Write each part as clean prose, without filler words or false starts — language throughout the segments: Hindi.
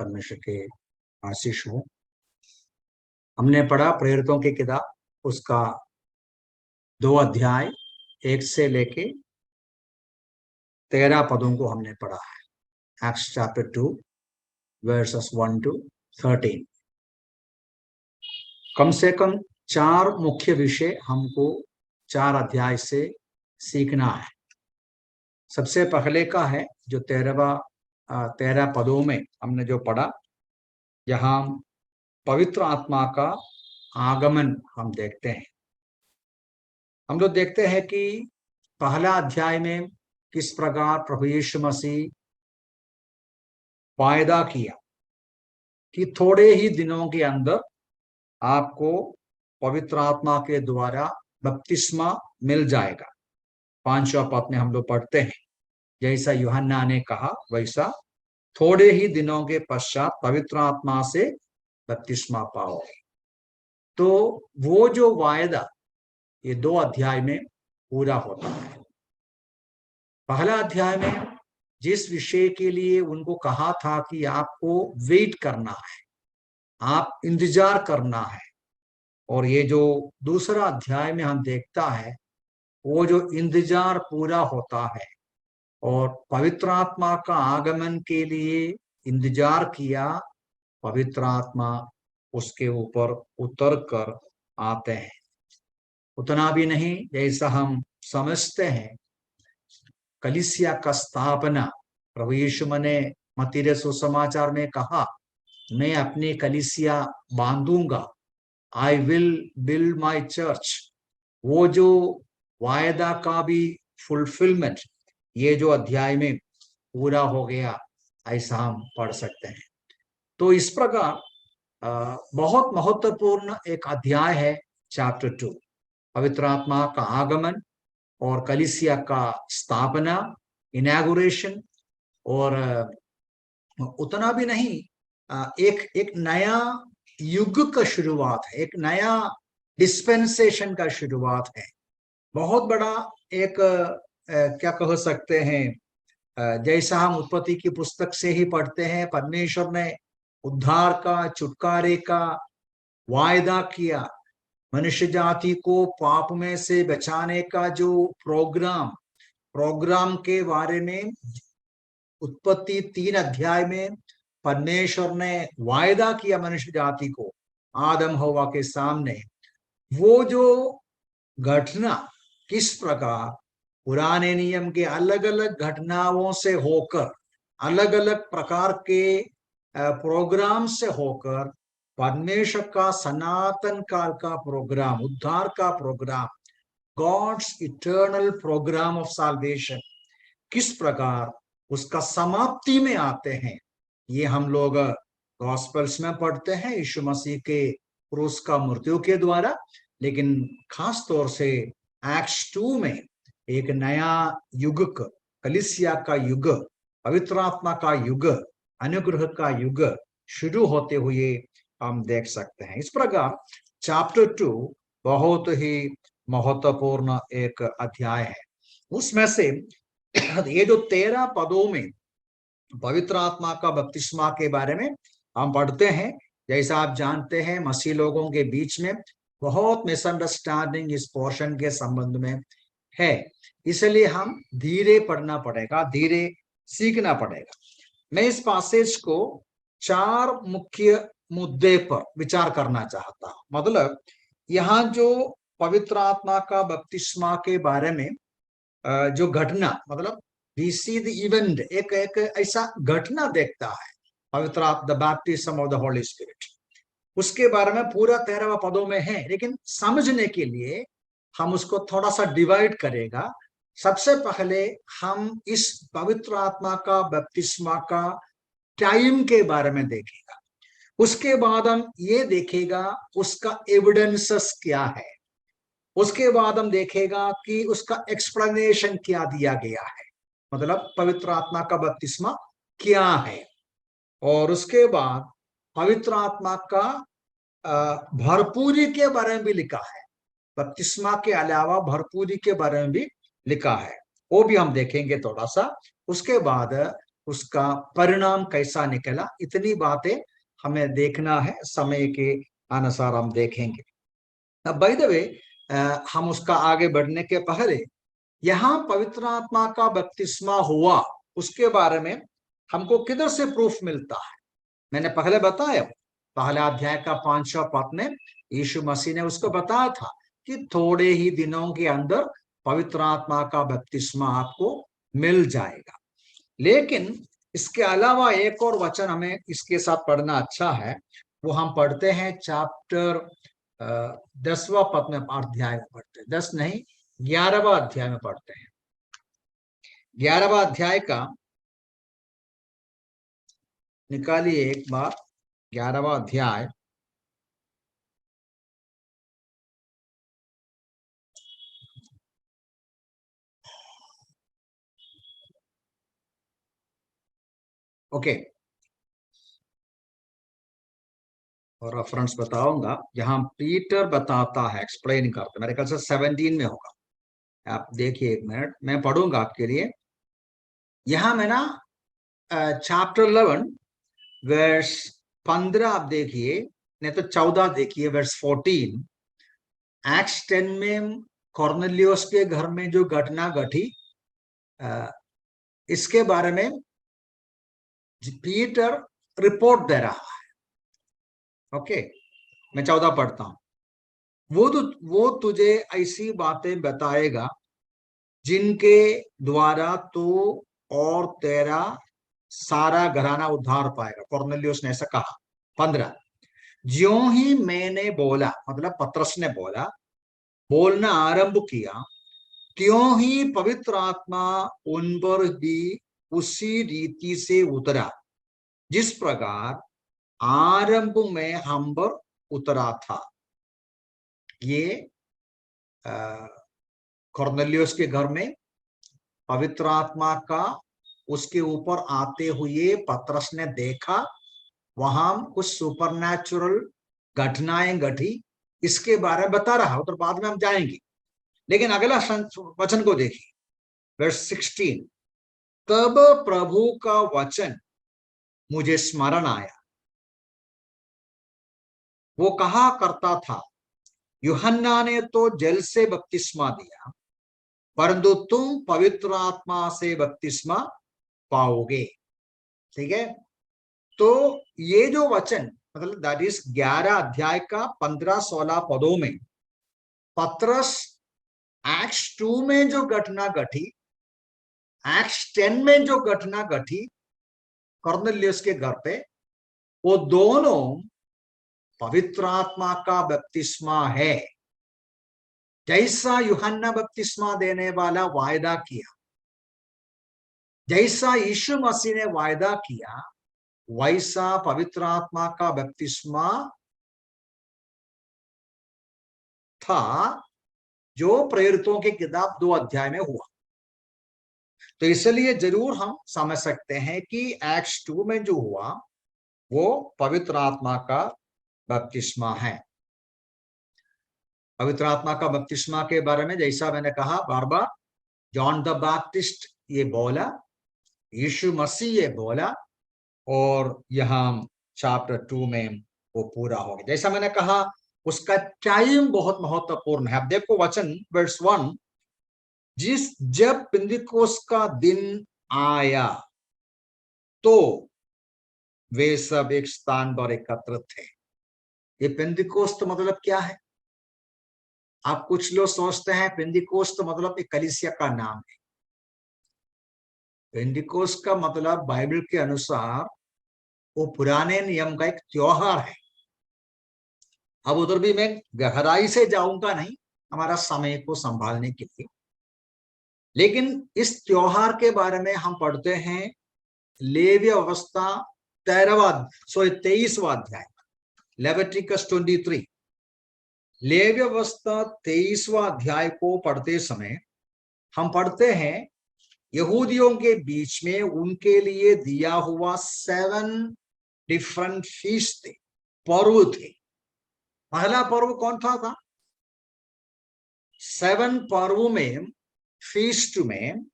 परमेश्वर के आशीष हो। हमने पढ़ा प्रेरितों की किताब, उसका 2 अध्याय 1 से लेके 13 पदों को हमने पढ़ा है। Acts chapter 2 versus 1 to 13। कम से कम 4 मुख्य विषय हमको 4 अध्याय से सीखना है। सबसे पहले का है जो 13 पदों में हमने जो पढ़ा, यहाँ पवित्र आत्मा का आगमन हम देखते हैं। हम लोग देखते हैं कि पहला अध्याय में किस प्रकार प्रभु यीशु मसीह वायदा किया कि थोड़े ही दिनों के अंदर आपको पवित्र आत्मा के द्वारा बपतिस्मा मिल जाएगा। 5वां पद में हम लोग पढ़ते हैं, जैसा यूहन्ना ने कहा वैसा थोड़े ही दिनों के पश्चात पवित्र आत्मा से बपतिस्मा पाओगे। तो वो जो वायदा ये 2 अध्याय में पूरा होता है। पहला अध्याय में जिस विषय के लिए उनको कहा था कि आपको वेट करना है, आप इंतजार करना है, और ये जो दूसरा अध्याय में हम देखता है वो जो इंतजार पूरा होता है और पवित्र आत्मा का आगमन के लिए इंतजार किया, पवित्र आत्मा उसके ऊपर उतर कर आते हैं। उतना भी नहीं, जैसा हम समझते हैं कलीसिया का स्थापना प्रभु यीशु ने मत्ती सुसमाचार में कहा, मैं अपनी कलीसिया बांधूंगा, I will build my church. वो जो वायदा का भी फुलफिलमेंट ये जो अध्याय में पूरा हो गया, ऐसा हम पढ़ सकते हैं। तो इस प्रकार बहुत महत्वपूर्ण एक अध्याय है चैप्टर 2, पवित्र आत्मा का आगमन और कलीसिया का स्थापना, इनॉग्रेशन। और उतना भी नहीं, एक नया युग का शुरुआत है, एक नया डिस्पेंसेशन का शुरुआत है। बहुत बड़ा एक क्या कह सकते हैं, जैसा हम उत्पत्ति की पुस्तक से ही पढ़ते हैं, परमेश्वर ने उद्धार का, छुटकारे का वायदा किया, मनुष्य जाति को पाप में से बचाने का जो प्रोग्राम के बारे में उत्पत्ति 3 अध्याय में परमेश्वर ने वायदा किया मनुष्य जाति को आदम हवा के सामने। वो जो घटना किस प्रकार पुराने नियम के अलग अलग घटनाओं से होकर, अलग अलग प्रकार के प्रोग्राम से होकर परमेश्वर का सनातन काल का प्रोग्राम, उद्धार का programme, God's eternal programme of salvation किस प्रकार उसका समाप्ति में आते हैं, ये हम लोग गॉस्पेल्स में पढ़ते हैं यीशु मसीह के क्रूस का मृत्यु के द्वारा। लेकिन खास तौर से एक्ट्स 2 में एक नया युग, कलीसिया का युग, पवित्र आत्मा का युग, अनुग्रह का युग शुरू होते हुए हम देख सकते हैं। इस प्रकार चैप्टर 2 बहुत ही महत्वपूर्ण एक अध्याय है। उसमें से ये जो 13 पदों में पवित्र आत्मा का बपतिस्मा के बारे में हम पढ़ते हैं, जैसा आप जानते हैं मसीह लोगों के बीच में बहुत मिसअंडरस्टैंडिंग इस पोर्शन के संबंध में है, इसलिए हम धीरे पढ़ना पड़ेगा, धीरे सीखना पड़ेगा। मैं इस पैसेज को 4 मुख्य मुद्दे पर विचार करना चाहता हूं। मतलब यहाँ जो पवित्र आत्मा का बपतिस्मा के बारे में जो घटना, मतलब वी सी द इवेंट, एक ऐसा घटना देखता है पवित्र आत्मा, the baptism of the Holy spirit, उसके बारे में पूरा 13 पदों में है। लेकिन समझने के लिए हम उसको थोड़ा सा डिवाइड करेगा। सबसे पहले हम इस पवित्र आत्मा का बपतिस्मा का टाइम के बारे में देखेगा, उसके बाद हम ये देखेगा उसका एविडेंसेस क्या है, उसके बाद हम देखेगा कि उसका एक्सप्लेनेशन क्या दिया गया है, मतलब पवित्र आत्मा का बपतिस्मा क्या है। और उसके बाद पवित्र आत्मा का भरपूरी के बारे में भी लिखा है, बपतिस्मा के अलावा भरपूरी के बारे में भी लिखा है, वो भी हम देखेंगे थोड़ा सा। उसके बाद उसका परिणाम कैसा निकला, इतनी बातें हमें देखना है, समय के अनुसार हम देखेंगे। अब बाय द वे, हम उसका आगे बढ़ने के पहले यहाँ पवित्र आत्मा का बपतिस्मा हुआ उसके बारे में हमको किधर से प्रूफ मिलता है? मैंने पहले बताया, पहले अध्याय का 5वां पद में यीशु मसीह ने उसको बताया था कि थोड़े ही दिनों के अंदर पवित्र आत्मा का बपतिस्मा आपको मिल जाएगा। लेकिन इसके अलावा एक और वचन हमें इसके साथ पढ़ना अच्छा है, वो हम पढ़ते हैं चैप्टर 10वां पद में, अध्याय में पढ़ते हैं, 10 नहीं 11वां अध्याय में पढ़ते हैं। 11वां अध्याय का निकालिए एक बार, 11वां अध्याय ओके, और रेफरेंस बताऊंगा, जहां पीटर बताता है, एक्सप्लेन करता है, मेरे ख्याल से 17 में होगा। आप देखिए, 1 मिनट मैं पढ़ूंगा आपके लिए। यहां में ना चैप्टर 11 वर्स 15 आप देखिए, नहीं तो 14 देखिए, वर्स 14। एक्ट्स 10 में कॉर्नेलियस के घर में जो घटना घटी, इसके बारे में पीटर रिपोर्ट दे रहा है। ओके, मैं 14 पढ़ता हूं। वो तुझे ऐसी बातें बताएगा जिनके द्वारा तू और तेरा सारा घराना उद्धार पाएगा। कॉर्नेलियस ने ऐसा कहा। 15, ज्यों ही मैंने बोला, मतलब पतरस ने बोलना आरंभ किया, त्यों ही पवित्र आत्मा उन पर भी उसी रीति से उतरा जिस प्रकार आरंभ में हम पर उतरा था। ये कॉर्नेलियस के घर में पवित्र आत्मा का उसके ऊपर आते हुए पतरस ने देखा, वहां कुछ सुपरनैचुरल घटनाएं घटी, इसके बारे में बता रहा। उधर बाद में हम जाएंगे, लेकिन अगला वचन को देखिए, वर्स 16। तब प्रभु का वचन मुझे स्मरण आया, वो कहा करता था, यूहन्ना ने तो जल से बपतिस्मा दिया, परंतु तुम पवित्र आत्मा से बपतिस्मा पाओगे। ठीक है, तो ये जो वचन, मतलब दैट इज 11 अध्याय का 15-16 पदों में पतरस एक्ट्स 2 में जो घटना घटी, एक्ट्स 10 में जो घटना घटी कॉर्नेलियस के घर पे, वो दोनों पवित्र आत्मा का बपतिस्मा है। जैसा यूहन्ना बपतिस्मा देने वाला वायदा किया, जैसा यीशु मसीह ने वायदा किया, वैसा पवित्र आत्मा का बपतिस्मा था जो प्रेरितों की किताब 2 अध्याय में हुआ। तो इसलिए जरूर हम समझ सकते हैं कि एक्ट्स 2 में जो हुआ वो पवित्र आत्मा का बपतिस्मा है। पवित्र आत्मा का बपतिस्मा के बारे में जैसा मैंने कहा बार बार, जॉन द बैप्टिस्ट ये बोला, यीशु मसीह ये बोला, और यहाँ चैप्टर 2 में वो पूरा हो गया। जैसा मैंने कहा, उसका टाइम बहुत महत्वपूर्ण है। अब देखो वचन वर्स 1, जब पेंतिकोस्त का दिन आया तो वे सब एक स्थान पर एकत्रित थे। ये पेंतिकोस्त मतलब क्या है? आप कुछ लोग सोचते हैं पेंतिकोस्त मतलब एक कलीसिया का नाम है। पेंतिकोस्त का मतलब बाइबल के अनुसार वो पुराने नियम का एक त्योहार है। अब उधर भी मैं गहराई से जाऊंगा नहीं, हमारा समय को संभालने के लिए, लेकिन इस त्योहार के बारे में हम पढ़ते हैं लेवी अवस्था 23वां अध्याय, लेविटिकस 23। लेवी अवस्था 23वां अध्याय को पढ़ते समय हम पढ़ते हैं यहूदियों के बीच में उनके लिए दिया हुआ 7 डिफरेंट फीस्ट थे, पर्व थे। पहला पर्व कौन था? 7 पर्व में, फीस्ट में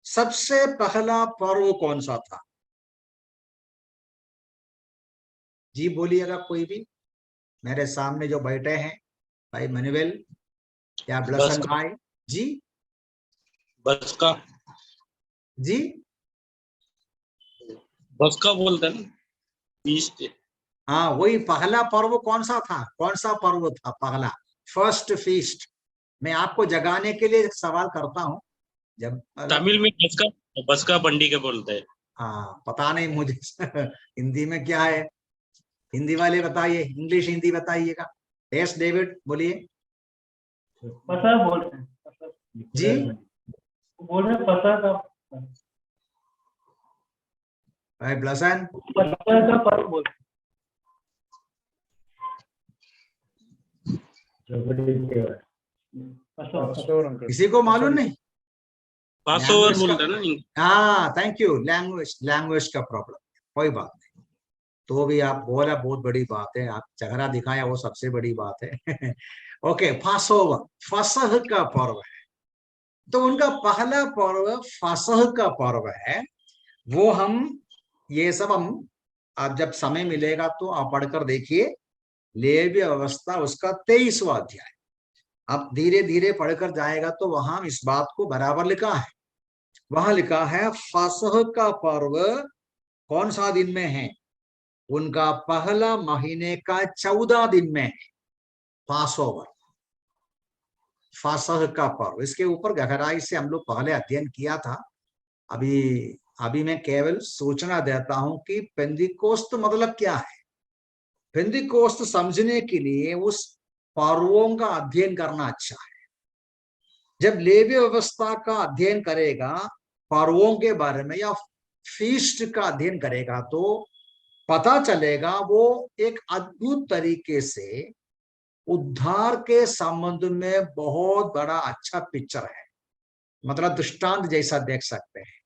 सबसे पहला पर्व कौन सा था? जी बोलिएगा कोई भी, मेरे सामने जो बैठे हैं, भाई मनुवेल या बस ब्लसन का, भाई जी। बस का, जी बस का बोलते हैं ना, फीस्ट। हाँ, वही पहला पर्व कौन सा था, कौन सा पर्व था पहला, फर्स्ट फीस्ट? मैं आपको जगाने के लिए एक सवाल करता हूँ। जब तमिल में बस का पंडी के बोलते हैं। हाँ, पता नहीं मुझे हिंदी में क्या है, हिंदी वाले बताइए, इंग्लिश हिंदी बताइएगा। यस डेविड बोलिए। पता बोल रहे हैं, जी बोल रहे हैं पता का, भाई ब्लसन। पता का पर्व बोल रहे हैं। किसी को मालूम नहीं? पास ओवर लैंग्वेज बोलते हैं ना। का, हाँ थैंक यू, लैंग्वेज लैंग्वेज का प्रॉब्लम, कोई बात नहीं। तो भी आप बोला, बहुत बड़ी बात है, आप चेहरा दिखाया वो सबसे बड़ी बात है। ओके, फासोवर, फसह का पर्व है। तो उनका पहला पर्व फसह का पर्व है। वो हम, ये सब हम, आप जब समय मिलेगा तो आप पढ़कर देखिए, लेवी अवस्था उसका 23वां अध्याय, आप धीरे धीरे पढ़कर जाएगा तो वहां इस बात को बराबर लिखा है। वहां लिखा है फसह का पर्व कौन सा दिन में है, उनका पहला महीने का 14 दिन में है पासओवर, फसह का पर्व। इसके ऊपर गहराई से हम लोग पहले अध्ययन किया था। अभी अभी मैं केवल सूचना देता हूं कि पेंदिकोस्त मतलब क्या है। पेंदिकोस्त समझने के लिए उस पर्वों का अध्ययन करना अच्छा है। जब लेवी व्यवस्था का अध्ययन करेगा, पर्वों के बारे में या फीस्ट का अध्ययन करेगा, तो पता चलेगा वो एक अद्भुत तरीके से उद्धार के संबंध में बहुत बड़ा अच्छा पिक्चर है, मतलब दृष्टांत जैसा देख सकते हैं।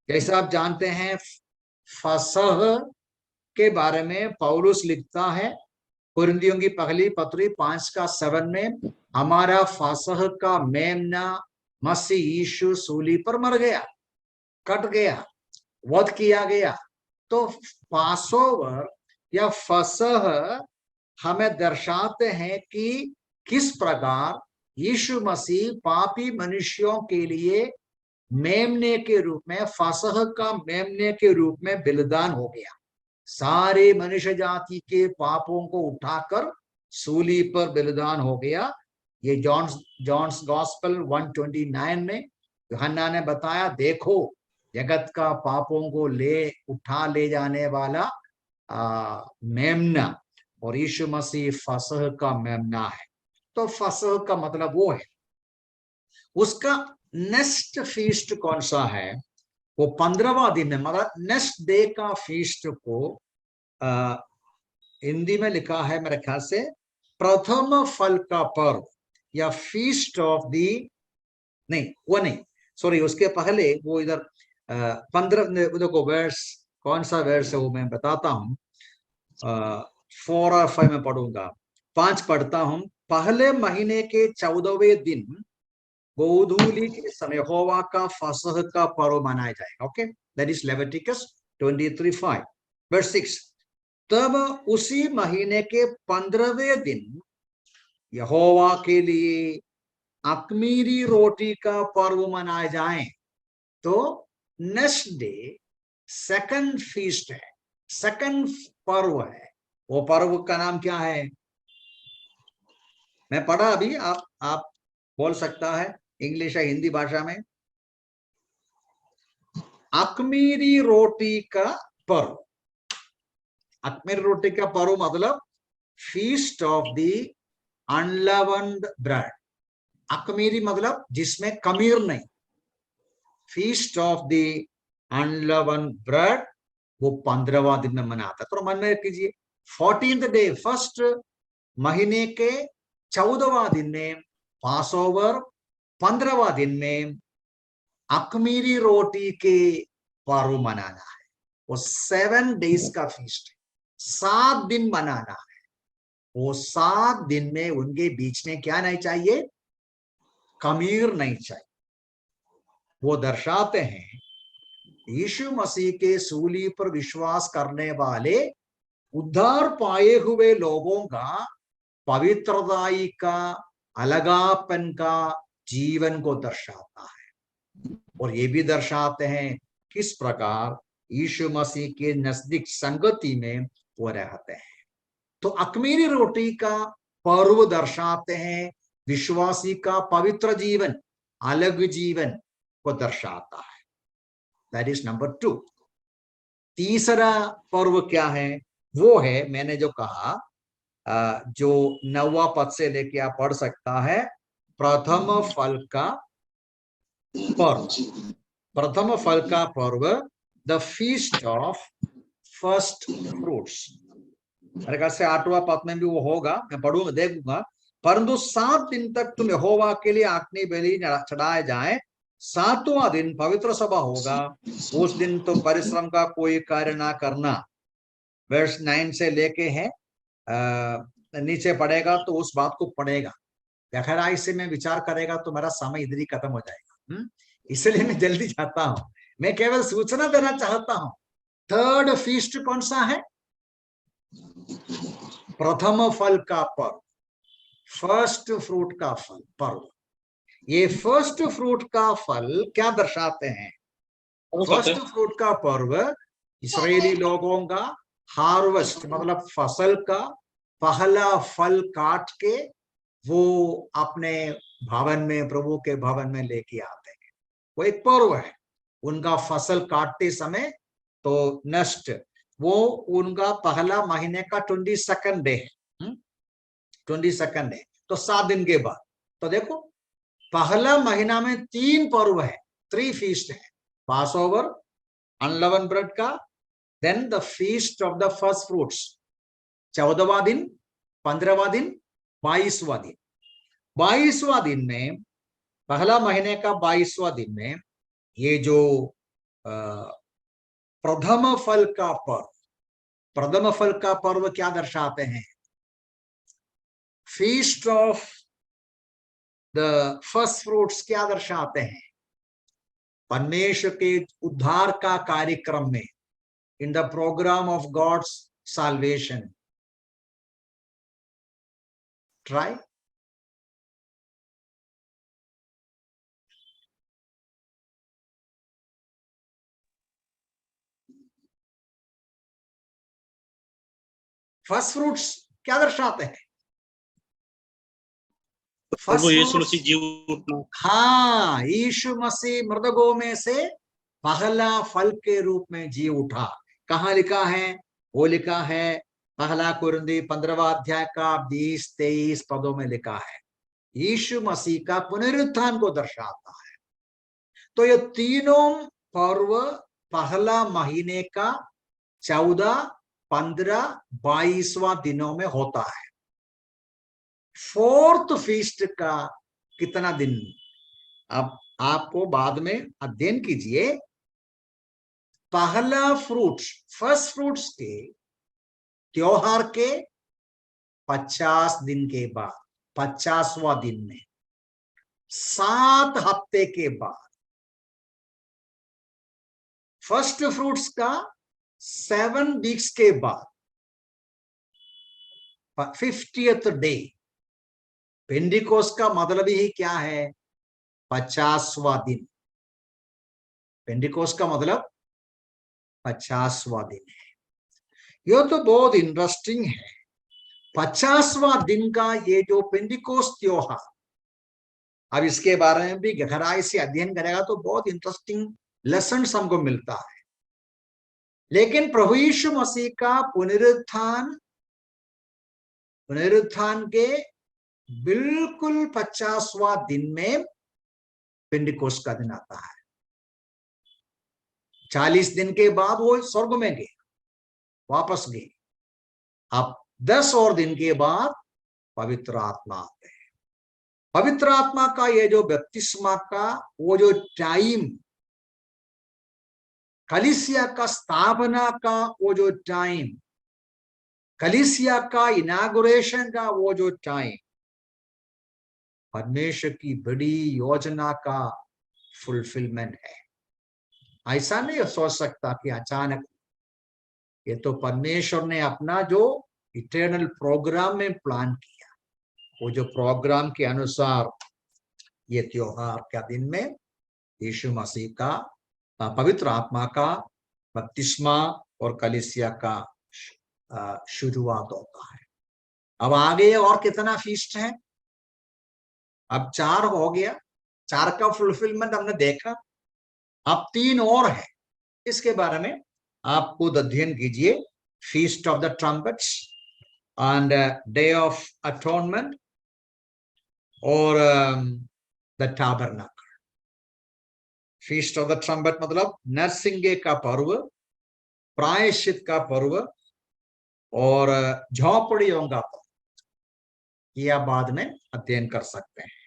जैसा आप जानते हैं, फसह के बारे में पौलुस लिखता है कुरिन्थियों की पहली पत्री 5:7 में, हमारा फसह का मेमना मसीह यीशु सूली पर मर गया, कट गया, वध किया गया। तो पासोवर या फसह हमें दर्शाते हैं कि किस प्रकार यीशु मसीह पापी मनुष्यों के लिए मेमने के रूप में, फसह का मेमने के रूप में बलिदान हो गया, सारे मनुष्य जाति के पापों को उठाकर सूली पर बलिदान हो गया। ये जॉन्स गॉस्पेल 129 में यूहन्ना ने बताया, देखो जगत का पापों को उठा ले जाने वाला मेमना, और यीशु मसीह फसह का मेमना है। तो फसह का मतलब वो है। उसका नेक्स्ट फीस्ट कौन सा है, वो 15वां दिन है, मतलब नेक्स्ट डे का फीस्ट को हिंदी में लिखा है मेरे ख्याल से प्रथम फल का पर्व या फीस्ट ऑफ दी, नहीं वो नहीं, सॉरी, उसके पहले वो इधर 15, देखो वर्स, कौन सा वर्स है वो मैं बताता हूँ। 4 और 5 में पढ़ूंगा, 5 पढ़ता हूं। पहले महीने के 14वें दिन गोधूली के समय यहोवा का फसह का पर्व मनाया जाएगा। Okay, that is Leviticus 23:5 verse 6। तब उसी महीने के 15वें दिन यहोवा के लिए अखमीरी रोटी का पर्व मनाए जाए। तो नेक्स्ट डे सेकंड फीस्ट है, सेकंड पर्व है। वो पर्व का नाम क्या है, मैं पढ़ा अभी, आप बोल सकता है इंग्लिश या हिंदी भाषा में। अखमीरी रोटी का पर्व, अखमीरी रोटी का पर्व मतलब फीस्ट ऑफ द अनलेवन्ड ब्रेड। अखमीरी मतलब जिसमें कमीर नहीं, फीस्ट ऑफ द अनलेवन्ड ब्रेड वो 15वां दिन में मनाता है। तो मन में कीजिए, 14th डे, फर्स्ट महीने के 14वां दिन में पास ओवर, 15वां दिन में अखमीरी रोटी के पर्व मनाना है। वो 7 डेज का फीस्ट है, 7 दिन मनाना है। वो 7 दिन में उनके बीच में क्या नहीं चाहिए, कमीर नहीं चाहिए। वो दर्शाते हैं यीशु मसीह के सूली पर विश्वास करने वाले उद्धार पाए हुए लोगों का पवित्रताई का अलगापन का जीवन को दर्शाता है। और ये भी दर्शाते हैं किस प्रकार यीशु मसीह के नजदीक संगति में वो रहते हैं। तो अख़मीरी रोटी का पर्व दर्शाते हैं विश्वासी का पवित्र जीवन, अलग जीवन को दर्शाता है। That is number 2। तीसरा पर्व क्या है? वो है, मैंने जो कहा, जो 9वां पद से लेके आप पढ़ सकता है, प्रथम फल का पर्व। प्रथम फल का पर्व, the feast of first fruits. मेरे ख्याल से 8वां पद में भी वो होगा, मैं पढ़ूंगा, देखूंगा। परंतु 7 दिन तक तुम यहोवा के लिए अग्नि बलि चढ़ाए जाए, 7वां दिन पवित्र सभा होगा, उस दिन तो परिश्रम का कोई कार्य ना करना। वर्ष 9 से लेके है नीचे पड़ेगा, तो उस बात को पढ़ेगा। गहराई से मैं विचार करेगा तो मेरा समय इधर ही खत्म हो जाएगा। इसलिए मैं जल्दी जाता हूं। मैं केवल सूचना देना चाहता हूं। थर्ड फीस्ट कौन सा है? प्रथम फल का पर्व, फर्स्ट फ्रूट का फल पर्व। ये फर्स्ट फ्रूट का फल क्या दर्शाते हैं? फर्स्ट फ्रूट का पर्व इस्राएली लोगों का हार्वेस्ट, मतलब फसल का पहला फल काट के वो अपने भवन में, प्रभु के भवन में लेके आते हैं। वो एक पर्व है। उनका फसल काटते समय तो नष्ट, वो उनका पहला महीने का 22nd डे है। 22nd डे, तो 7 दिन के बाद। तो देखो, पहला महीना में 3 पर्व है, 3 फीस्ट है। पास ओवर, अनलेवन ब्रेड का, then the feast of the first fruits, 14वां दिन, 15वां दिन, 22वां दिन। 22वां दिन में, पहला महीने का 22वां दिन में, ये जो प्रथम फल का पर्व, प्रथम फल का पर्व क्या दर्शाते हैं? Feast of the first fruits क्या दर्शाते हैं? परमेश्वर के उद्धार का कार्यक्रम में, in the programme of God's salvation. Try. First fruits क्या दर्शाते हैं? प्रभु यीशु मसीह जी उठना। हाँ, यीशु मसीह मृतकों में से पहला फल के रूप में जी उठा। कहाँ लिखा है? वो लिखा है पहला कुरिन्थी 15वां अध्याय का 20-23 पदों में लिखा है। यीशु मसीह का पुनरुत्थान को दर्शाता है। तो ये तीनों पर्व पहला महीने का 14, 15, 22वां दिनों में होता है। फोर्थ फीस्ट का कितना दिन? अब आपको बाद में अध्ययन कीजिए। पहला फ्रूट्स, फर्स्ट फ्रूट्स के त्योहार के 50 दिन के बाद, 50वां दिन में, 7 हफ्ते के बाद, फर्स्ट फ्रूट्स का 7 वीक्स के बाद, 50th डे। पेंटिकोस्ट का मतलब ही क्या है? 50वां दिन। पेंटिकोस्ट का मतलब 50वां दिन है। यह तो बहुत इंटरेस्टिंग है। 50वां दिन का ये जो पेंटिकोस्ट त्योहार, अब इसके बारे में भी गहराई से अध्ययन करेगा तो बहुत इंटरेस्टिंग लेसन हमको मिलता है। लेकिन प्रभु यीशु मसीह का पुनरुत्थान के बिल्कुल 50वां दिन में पेंटिकोस्ट का दिन आता है। 40 दिन के बाद वो स्वर्ग में गए, वापस गए। अब 10 और दिन के बाद पवित्र आत्मा आते हैं। पवित्र आत्मा का ये जो बपतिस्मा का वो जो टाइम, कलीसिया का स्थापना का वो जो टाइम, कलीसिया का इनागुरेशन का वो जो टाइम, परमेश्वर की बड़ी योजना का फुलफिलमेंट है। ऐसा नहीं सोच सकता कि अचानक ये तो परमेश्वर ने अपना जो इटर्नल प्रोग्राम में प्लान किया, वो जो प्रोग्राम के अनुसार ये त्योहार का दिन में यीशु मसीह का पवित्र आत्मा का बपतिस्मा और कलीसिया का शुरुआत होता है। अब आगे और कितना फीस्ट है? अब 4 हो गया, 4 का फुलफिलमेंट हमने देखा, अब 3 और है। इसके बारे में आप खुद अध्ययन कीजिए। Feast of the trumpets and day of atonement और the tabernacle. Feast of the trumpet मतलब नरसिंगे का पर्व, प्रायश्चित का पर्व और झोपड़ियों का पर्व, ये आप बाद में अध्ययन कर सकते हैं।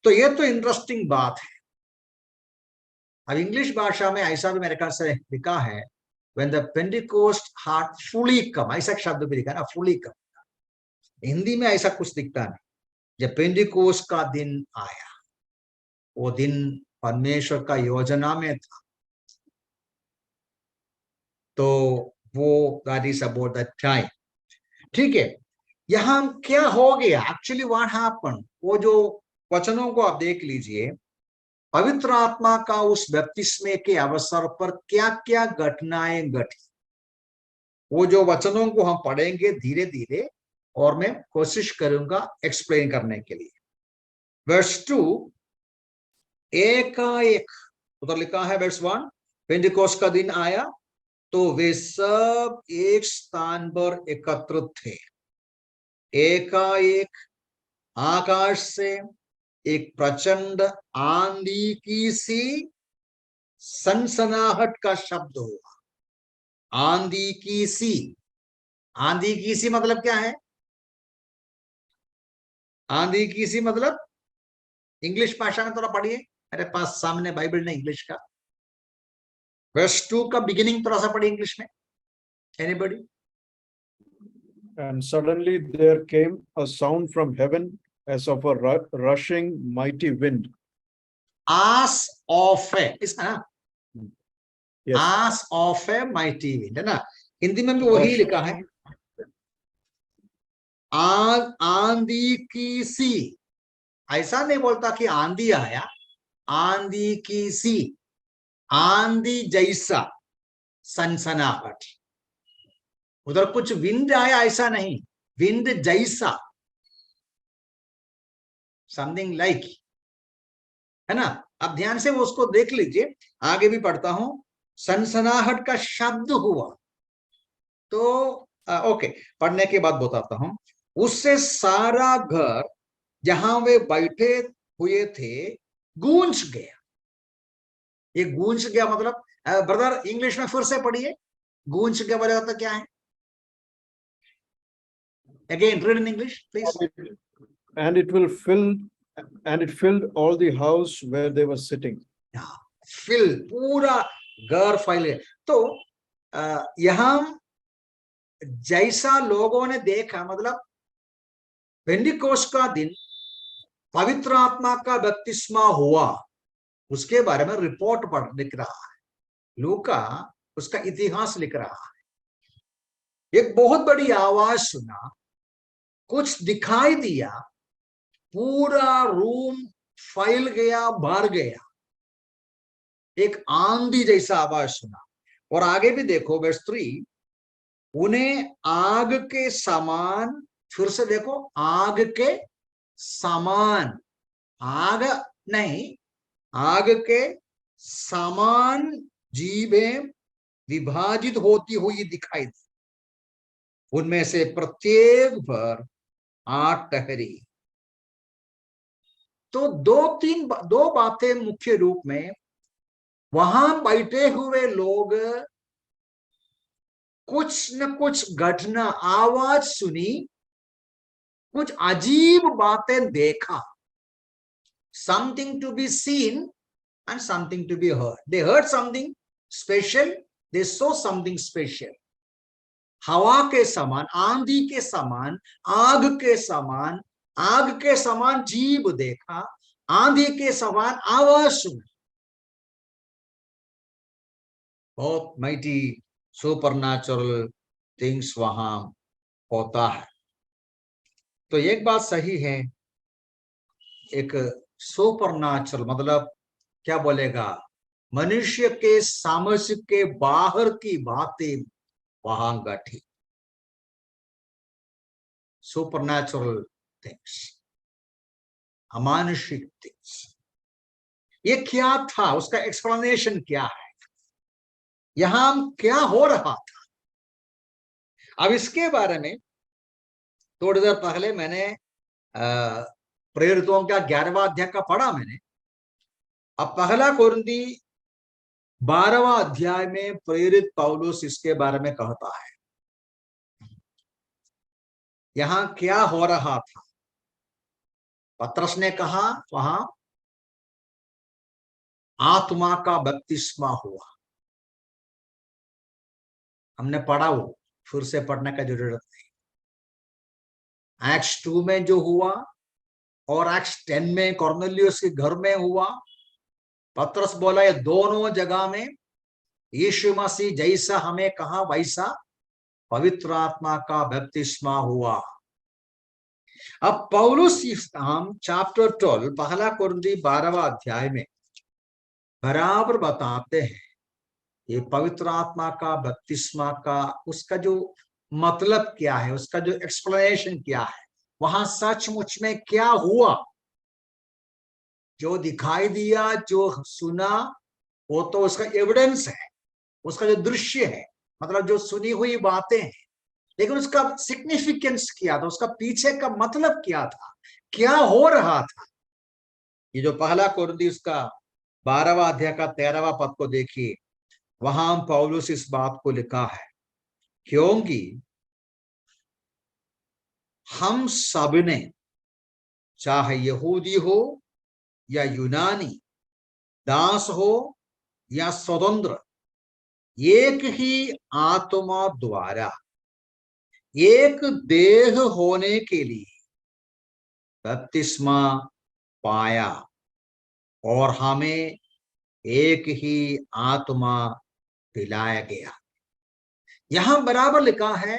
तो ये तो इंटरेस्टिंग बात है। अब इंग्लिश भाषा में ऐसा भी मेरे ख्याल से लिखा है, when the Pentecost had fully come, ऐसा शब्द भी लिखा है ना, fully come। हिंदी में ऐसा कुछ दिखता नहीं। जब पेंटिकोस्ट का दिन आया, वो दिन परमेश्वर का योजना में था, तो वो that is about that time। ठीक है, यहां क्या हो गया? एक्चुअली व्हाट हैपेंड, वो जो वचनों को आप देख लीजिए, पवित्र आत्मा का उस बपतिस्मे के अवसर पर क्या क्या घटनाएं घटी, वो जो वचनों को हम पढ़ेंगे धीरे धीरे, और मैं कोशिश करूंगा एक्सप्लेन करने के लिए। वर्स 2, एकाएक, उधर लिखा है वर्स 1, पेंटिकोस्ट का दिन आया तो वे सब एक स्थान पर एकत्रित थे। एकाएक आकाश से एक प्रचंड आंधी की सी सनसनाहट का शब्द हुआ। आंधी की सी, आंधी की सी मतलब क्या है? आंधी की सी मतलब इंग्लिश भाषा में थोड़ा पढ़िए, मेरे पास सामने बाइबल नहीं इंग्लिश का। वर्स 2 का बिगिनिंग थोड़ा सा पढ़िए इंग्लिश में, anybody? And suddenly there came a sound from heaven as of a rushing mighty wind. As of a, इसका ना, Yes. as of a mighty wind, है ना? हिंदी में भी वही लिखा है, आंधी की सी। ऐसा नहीं बोलता कि आंधी आया, आंधी की सी, आंधी जैसा सनसनाहट। उधर कुछ विंड आया ऐसा नहीं, विंड जैसा, समथिंग लाइक, है ना? अब ध्यान से वो उसको देख लीजिए, आगे भी पढ़ता हूं। सनसनाहट का शब्द हुआ तो ओके, पढ़ने के बाद बताता हूं। उससे सारा घर जहां वे बैठे हुए थे गूंज गया। ये गूंज गया मतलब, ब्रदर इंग्लिश में फिर से पढ़िए, गूंज गया बोले तो क्या है? Again, read in English, please. And it filled all the house where they were sitting. Fill, पूरा घर फैल गया। तो यहां जैसा लोगों ने देखा, मतलब पेंटिकोस्ट का दिन पवित्र आत्मा का बपतिस्मा हुआ, उसके बारे में रिपोर्ट लिख रहा है लूका, उसका इतिहास लिख रहा है। एक बहुत बड़ी आवाज सुना, कुछ दिखाई दिया, पूरा रूम फैल गया, भर गया, एक आंधी जैसा आवाज सुना। और आगे भी देखो वर्स 3, उन्हें आग के समान, फिर से देखो, आग के समान, आग नहीं, आग के समान जीभें विभाजित होती हुई दिखाई दी। उनमें से प्रत्येक पर 8 टहरी। तो दो बातें मुख्य रूप में, वहां बैठे हुए लोग कुछ न कुछ घटना, आवाज सुनी, कुछ अजीब बातें देखा। Something to be seen and something to be heard. They heard something special, they saw something special. हवा के समान, आंधी के समान, आग के समान, आग के समान जीभ देखा, आंधी के समान आवाज सुनी। बहुत माइटी सुपरनैचुरल थिंग्स वहां होता है। तो एक बात सही है, एक सुपरनैचुरल मतलब क्या बोलेगा, मनुष्य के सामर्थ्य के बाहर की बातें वहां घटी, सुपरनैचुरल थिंग्स, अमानुषिक थिंग्स। ये क्या था, उसका एक्सप्लेनेशन क्या है, यहां क्या हो रहा था? अब इसके बारे में थोड़ी देर पहले मैंने प्रेरितों का 11वां अध्याय का पढ़ा मैंने। अब पहला कुरिन्थी 12वां अध्याय में प्रेरित पौलुस इसके बारे में कहता है, यहां क्या हो रहा था। पतरस ने कहा वहां आत्मा का बपतिस्मा हुआ, हमने पढ़ा, वो फिर से पढ़ने का जरूरत नहीं। एक्ट्स 2 में जो हुआ और एक्ट्स 10 में कॉर्नेलियस के घर में हुआ, पतरस बोला ये दोनों जगह में यीशु मसीह जैसा हमें कहा वैसा पवित्र आत्मा का बपतिस्मा हुआ। अब पौलुस हम चैप्टर 12 पहला कुरिन्थी 12वां अध्याय में बराबर बताते हैं ये पवित्र आत्मा का बपतिस्मा का उसका जो मतलब क्या है, उसका जो एक्सप्लेनेशन क्या है, वहां सचमुच में क्या हुआ। जो दिखाई दिया, जो सुना, वो तो उसका एविडेंस है, उसका जो दृश्य है, मतलब जो सुनी हुई बातें हैं, लेकिन उसका सिग्निफिकेंस क्या था, उसका पीछे का मतलब क्या था, क्या हो रहा था। ये जो पहला कुरिन्थी उसका 12वां अध्याय का 13वां पद को देखिए, वहां पौलुस इस बात को लिखा है, क्योंकि हम सब ने, चाहे यहूदी हो या यूनानी, दास हो या स्वतंत्र, एक ही आत्मा द्वारा एक देह होने के लिए बपतिस्मा पाया और हमें एक ही आत्मा पिलाया गया। यहां बराबर लिखा है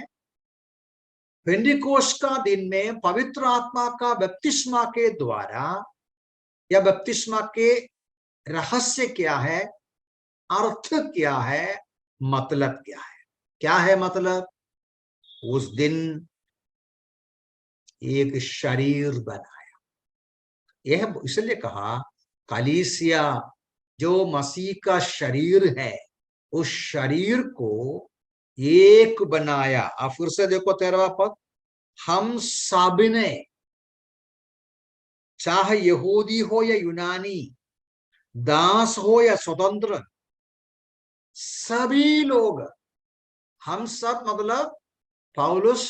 पेंटिकोस्ट का दिन में पवित्र आत्मा का बपतिस्मा के द्वारा, या बपतिस्मा के रहस्य क्या है, अर्थ क्या है, मतलब क्या है। क्या है मतलब? उस दिन एक शरीर बनाया। यह इसलिए कहा कलीसिया जो मसीह का शरीर है, उस शरीर को एक बनाया। अब फिर से देखो 13वां पद, हम सब ने, चाहे यहूदी हो या यूनानी, दास हो या स्वतंत्र, सभी लोग, हम सब मतलब पौलुस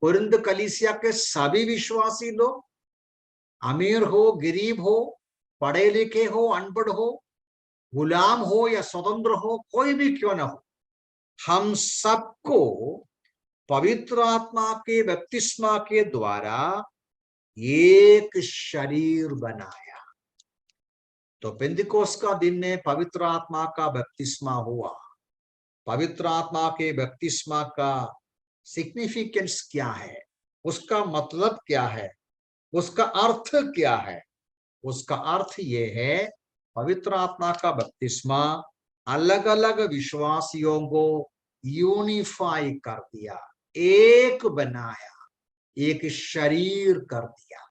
कुरिन्थ कलीसिया के सभी विश्वासी लोग, अमीर हो गरीब हो, पढ़े लिखे हो अनपढ़ हो, गुलाम हो या स्वतंत्र हो, कोई भी क्यों ना हो, हम सबको पवित्र आत्मा के बपतिस्मा के द्वारा एक शरीर बनाया। तो पेंतिकोस्त का दिन में पवित्र आत्मा का बपतिस्मा हुआ। पवित्र आत्मा के बपतिस्मा का सिग्निफिकेंस क्या है, उसका मतलब क्या है, उसका अर्थ क्या है? उसका अर्थ ये है, पवित्र आत्मा का बपतिस्मा अलग अलग विश्वासियों को यूनिफाई कर दिया, एक बनाया, एक शरीर कर दिया,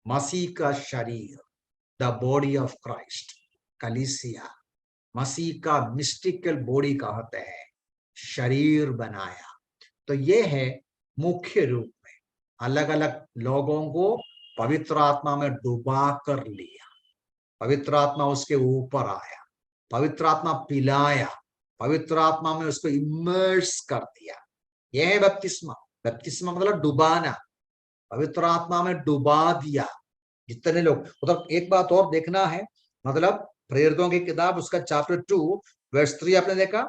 मसीह का शरीर, द बॉडी ऑफ क्राइस्ट, कलीसिया, मसीह का मिस्टिकल बॉडी कहते हैं, शरीर बनाया। तो ये है मुख्य रूप में अलग अलग लोगों को पवित्र आत्मा में डुबा कर लिया, पवित्र आत्मा उसके ऊपर आया, पवित्र आत्मा पिलाया, पवित्र आत्मा में उसको इमर्स कर दिया। यह है बपतिस्मा। बपतिस्मा मतलब डुबाना, पवित्र आत्मा में डुबा दिया जितने लोग। उधर एक बात और देखना है, मतलब प्रेरितों की किताब उसका चैप्टर 2 वर्स 3 आपने देखा,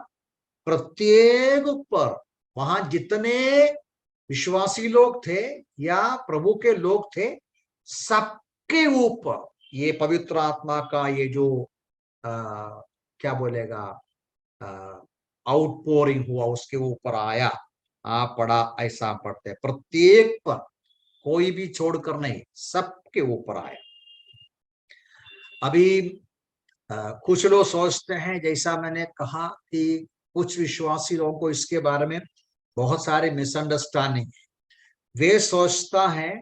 प्रत्येक पर वहां जितने विश्वासी लोग थे या प्रभु के लोग थे, सबके ऊपर ये पवित्र आत्मा का ये जो क्या बोलेगा आउटपोरिंग हुआ, उसके ऊपर आया, आप पढ़ा, ऐसा पढ़ते हैं, प्रत्येक पर, कोई भी छोड़कर नहीं, सबके ऊपर आया। अभी कुछ लोग सोचते हैं, जैसा मैंने कहा कि कुछ विश्वासी लोगों को इसके बारे में बहुत सारे मिसअंडरस्टैंडिंग है। वे सोचता है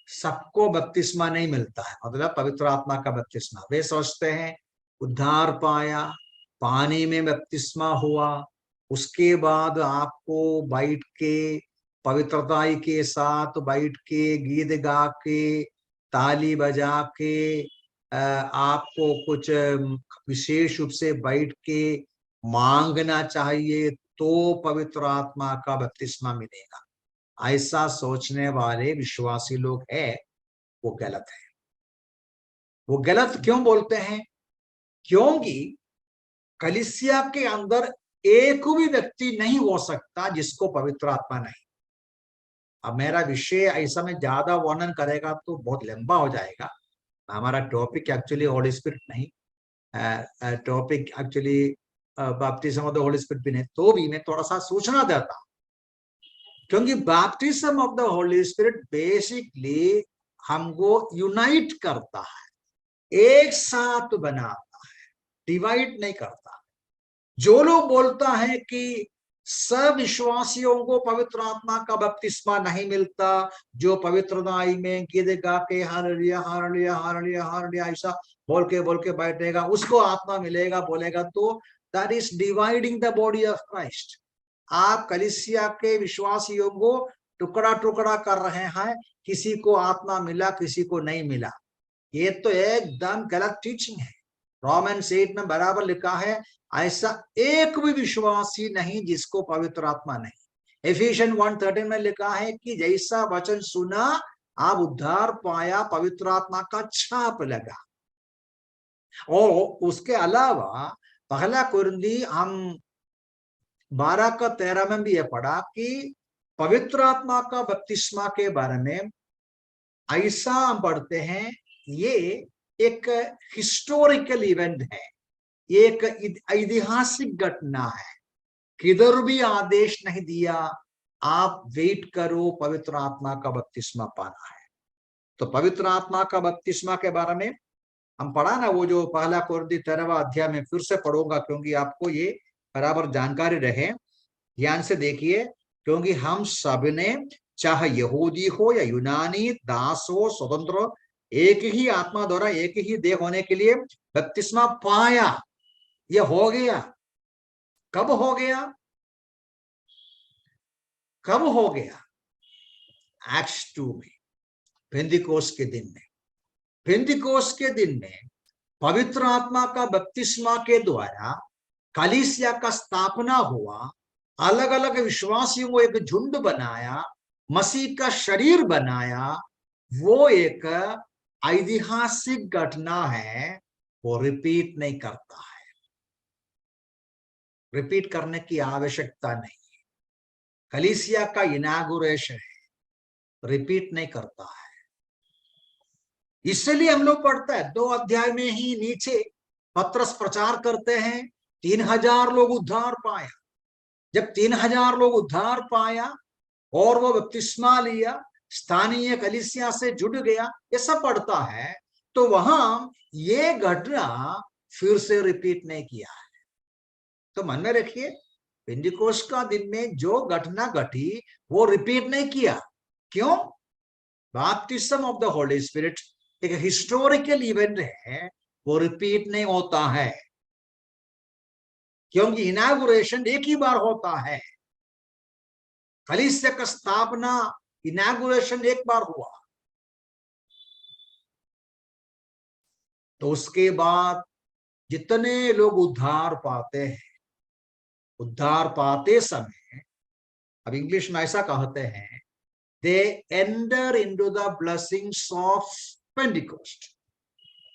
सबको बपतिस्मा नहीं मिलता है, मतलब पवित्र आत्मा का बपतिस्मा। वे सोचते हैं उद्धार पाया, पानी में बपतिस्मा हुआ, उसके बाद आपको बैठ के पवित्रता के साथ बैठ के गीत गा के ताली बजा के आपको कुछ विशेष रूप से बैठ के मांगना चाहिए तो पवित्र आत्मा का बपतिस्मा मिलेगा। ऐसा सोचने वाले विश्वासी लोग हैं, वो गलत है। वो गलत क्यों बोलते हैं? क्योंकि कलीसिया के अंदर एक भी व्यक्ति नहीं हो सकता जिसको पवित्र आत्मा नहीं। अब मेरा विषय ऐसा में ज्यादा वर्णन करेगा तो बहुत लंबा हो जाएगा। हमारा टॉपिक एक्चुअली होली स्पिरिट नहीं, topic actually baptism of the Holy spirit भी नहीं, तो भी मैं थोड़ा सा सूचना देता हूं। क्योंकि baptism of the Holy spirit basically हमको यूनाइट करता है, एक साथ बनाता है, डिवाइड नहीं करता। जो लोग बोलता है कि सब विश्वासियों को पवित्र आत्मा का बपतिस्मा नहीं मिलता, जो पवित्रताई में गीत गा के हालेलुया हालेलुया हालेलुया हालेलुया ऐसा बोल के बैठेगा, उसको आत्मा मिलेगा बोलेगा, तो that is dividing the body of Christ. आप कलीसिया के विश्वासियों को टुकड़ा टुकड़ा कर रहे हैं, किसी को आत्मा मिला किसी को नहीं मिला। ये तो एकदम गलत टीचिंग है। रोमन्स 8 में बराबर लिखा है, ऐसा एक भी विश्वासी नहीं जिसको पवित्र आत्मा नहीं। एफिशियंस 1:13 में लिखा है कि जैसा वचन सुना आप उद्धार पाया, पवित्र आत्मा का छाप लगा। और उसके अलावा पहला कुरिन्थी हम 12:13 में भी यह पढ़ा कि पवित्र आत्मा का बपतिस्मा के बारे में ऐसा हम पढ़ते हैं, ये एक हिस्टोरिकल इवेंट है, एक ऐतिहासिक घटना है। किधर भी आदेश नहीं दिया आप वेट करो, पवित्र आत्मा का बपतिस्मा पाना है। तो पवित्र आत्मा का बपतिस्मा के बारे में हम पढ़ा ना, वो जो पहला कुरिन्थी 13वां अध्याय में फिर से पढ़ूंगा क्योंकि आपको ये बराबर जानकारी रहे। ध्यान से देखिए, क्योंकि हम सब ने, चाहे यहूदी हो या यूनानी, दास हो स्वतंत्र, एक ही आत्मा द्वारा एक ही देह होने के लिए बपतिस्मा पाया। यह हो गया। कब हो गया? कब हो गया? एक्ट्स 2 में, पेंतिकोस्त के दिन में। पेंतिकोस्त के दिन में पवित्र आत्मा का बपतिस्मा के द्वारा कलीसिया का स्थापना हुआ, अलग अलग विश्वासियों को एक झुंड बनाया, मसीह का शरीर बनाया। वो एक ऐतिहासिक घटना है, वो रिपीट नहीं करता है। रिपीट करने की आवश्यकता नहीं है। कलीसिया का इनागुरेशन है, रिपीट नहीं करता है। इसलिए हम लोग पढ़ते हैं 2 अध्याय में ही नीचे पत्रस प्रचार करते हैं, 3000 लोग उद्धार पाया। जब 3000 लोग उद्धार पाया और वो बपतिस्मा लिया, स्थानीय कलीसिया से जुड़ गया, ये सब पढ़ता है, तो वहां ये घटना फिर से रिपीट नहीं किया है। तो मन में रखिए, पेंटिकोस्ट का दिन में जो घटना घटी वो रिपीट नहीं किया। क्यों? Baptism of the Holy spirit एक हिस्टोरिकल इवेंट है, वो रिपीट नहीं होता है, क्योंकि इनागुरेशन एक ही बार होता है। कलीसिया का स्थापना, इनागुरेशन एक बार हुआ, तो उसके बाद जितने लोग उद्धार पाते हैं, उद्धार पाते समय, अब इंग्लिश में ऐसा कहते हैं, they enter into the blessings of Pentecost.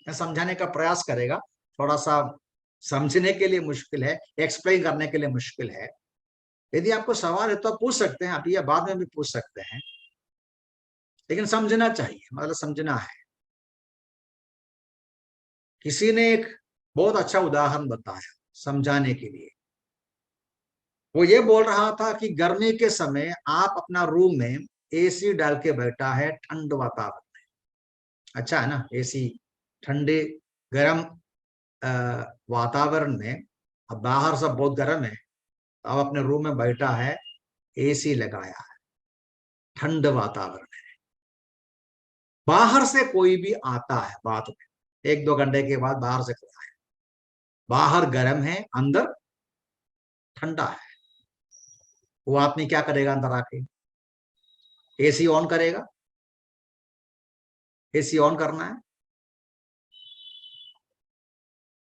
मैं समझाने का प्रयास करेगा, थोड़ा सा समझने के लिए मुश्किल है, एक्सप्लेन करने के लिए मुश्किल है। यदि आपको सवाल है तो आप पूछ सकते हैं, आप या बाद में भी पूछ सकते हैं, लेकिन समझना चाहिए, मतलब समझना है। किसी ने एक बहुत अच्छा उदाहरण बताया समझाने के लिए। वो ये बोल रहा था कि गर्मी के समय आप अपना रूम में एसी डाल के बैठा है, ठंड वातावरण में, अच्छा है ना, एसी ठंडे गर्म वातावरण में, अब बाहर सब बहुत गर्म है, अब अपने रूम में बैठा है, एसी लगाया है, ठंड वातावरण है, बाहर से कोई भी आता है बाद में 1-2 घंटे के बाद बाहर से कोई आए, बाहर गर्म है, अंदर ठंडा है, वो आदमी क्या करेगा? अंदर आके एसी ऑन करेगा, एसी ऑन करना है।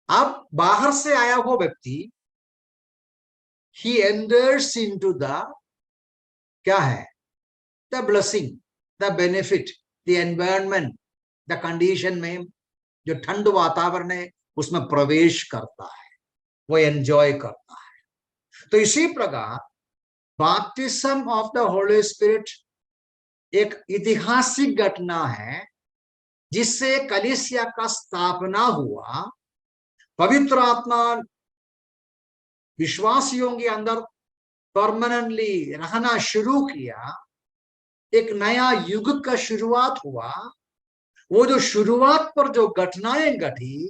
अब बाहर से आया हुआ व्यक्ति he enters into the क्या है? the blessing, the benefit, the environment, the condition में जो ठंड वातावरण है उसमें प्रवेश करता है, वो एंजॉय करता है। तो इसी प्रकार baptism of the Holy spirit एक ऐतिहासिक घटना है जिससे कलीसिया का स्थापना हुआ, पवित्र आत्मा विश्वासियों के अंदर परमानेंटली रहना शुरू किया, एक नया युग का शुरुआत हुआ। वो जो शुरुआत पर जो घटनाएं घटी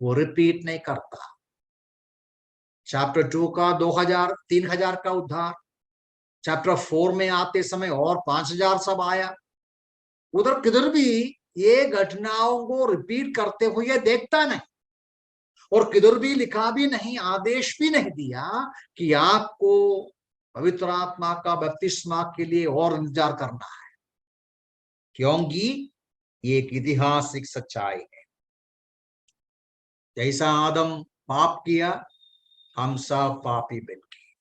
वो रिपीट नहीं करता। चैप्टर 2 का 2000-3000 का उद्धार, चैप्टर 4 में आते समय और 5000 सब आया, उधर किधर भी ये घटनाओं को रिपीट करते हुए देखता नहीं, और किधर भी लिखा भी नहीं, आदेश भी नहीं दिया कि आपको पवित्र आत्मा का बपतिस्मा के लिए और इंतजार करना है, क्योंकि ये एक ऐतिहासिक सच्चाई है। जैसा आदम पाप किया, हम सब पापी बन गए।